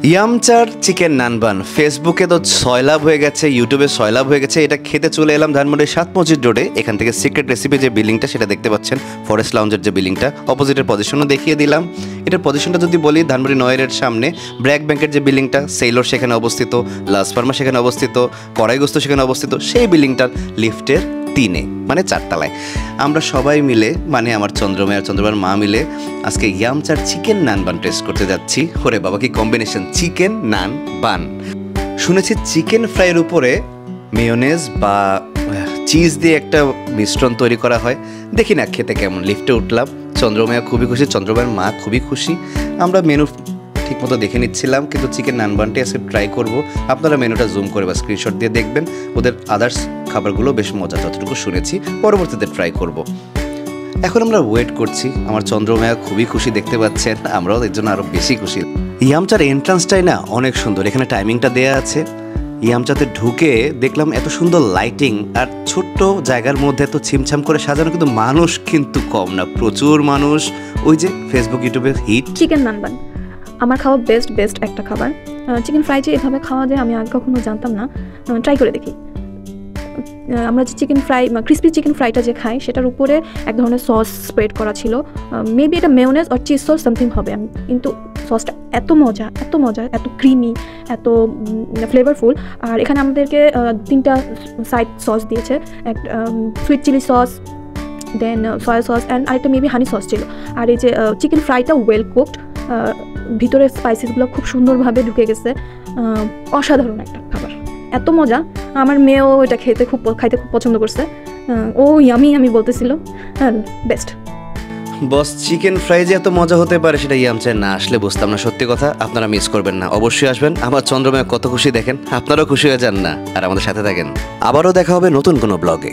ইয়ামচার chicken নানবান ফেসবুকে তো সয়লাভ হয়ে গেছে, ইউটিউবে সয়লাভ হয়ে গেছে। এটা খেতে চলে এলাম ধানমন্ডির 7 মসজিদ রোডে। এখান থেকে সিক্রেট রেসিপি যে বিল্ডিংটা সেটা দেখতে পাচ্ছেন, ফরেস্ট লাউঞ্জের যে বিল্ডিংটা, অপোজিটের পজিশনও দেখিয়ে দিলাম। এটার পজিশনটা যদি বলি, ধানমন্ডি 9-এর সামনে ব্র্যাক ব্যাংকের যে বিল্ডিংটা, সেইলোর সেখানে অবস্থিত, লাস ফার্মা সেখানে অবস্থিত, কড়াইগোস্ত সেখানে অবস্থিত, সেই বিল্ডিংটার লিফটের 3-এ মানে 4 তলায় আমরা সবাই মিলে, মানে আমার চন্দ্রময় আর চন্দ্রমার মা মিলে আজকে ইয়ামচার চিকেন নান বান টেস্ট করতে যাচ্ছি। ওরে বাবা কি কম্বিনেশন, চিকেন নান বান। শুনেছি চিকেন ফ্রাইয়ের উপরে মেয়োনেজ বা চিজ দিয়ে একটা মিশ্রণ তৈরি করা হয়। দেখি না খেতে কেমন। লিফটে উঠলাম, চন্দ্রমায়া খুবই খুশি, চন্দ্রমায়ের মা খুবই খুশি। আমরা মেনু ঠিকমতো দেখে নিচ্ছিলাম, কিন্তু চিকেন নান বানটি আজকে ট্রাই করব। আপনারা মেনুটা জুম করে বা স্ক্রিনশট দিয়ে দেখবেন। ওদের আদার্স খাবারগুলো বেশ মজা, যতটুকু শুনেছি। পরবর্তীতে ট্রাই করব। এখন আমরা ওয়েট করছি। আমার চন্দ্রমায়া খুবই খুশি, দেখতে পাচ্ছেন। আমরাও এর জন্য আরও বেশি খুশি। ইয়ামচার এন্ট্রান্সটাই না অনেক সুন্দর। এখানে টাইমিংটা দেয়া আছে। ইয়ামচাতে ঢুকে দেখলাম এত সুন্দর লাইটিং, আর ছোট্ট জায়গার মধ্যে এত ছিমছাম করে সাজানো, কিন্তু মানুষ কিন্তু কম না, প্রচুর মানুষ। ওই যে ফেসবুক ইউটিউবে হিট চিকেন নানবান আমার খাওয়া বেস্ট একটা খাবার। চিকেন ফ্রাই যে এভাবে খাওয়া যায় আমি আগে কখনো জানতাম না। ট্রাই করে দেখি। আমরা যে চিকেন ফ্রাই, ক্রিসপি চিকেন ফ্রাইটা যে খাই, সেটার উপরে এক ধরনের সস স্প্রেড করা ছিল। মেবি এটা মেয়োনেজ আর চিজ সস সামথিং হবে। কিন্তু সসটা এত মজা, এত ক্রিমি, এত ফ্লেভারফুল। আর এখানে আমাদেরকে 3টা সাইড সস দিয়েছে। একটা sweet chilli sauce, then soya sauce, and আরেকটা মেবি হানি সস ছিল। আর এই যে চিকেন ফ্রাইটা ওয়েল কুকড, ভিতরের স্পাইসেসগুলো খুব সুন্দরভাবে ঢুকে গেছে। অসাধারণ একটা খাবার, এত মজা। আমার মেয়েও এটা খাইতে খুব পছন্দ করছে। ও ইয়ামি আমি বলতেছিল। বেস্ট বস, চিকেন ফ্রাই যে এত মজা হতে পারে সেটা ইয়ামচায় না আসলে বুঝতাম না। সত্যি কথা, আপনারা মিস করবেন না, অবশ্যই আসবেন। আমার চন্দ্রমায়া কত খুশি দেখেন। আপনারাও খুশি হয়ে যান না, আর আমাদের সাথে থাকেন। আবারও দেখা হবে নতুন কোনো ব্লগে।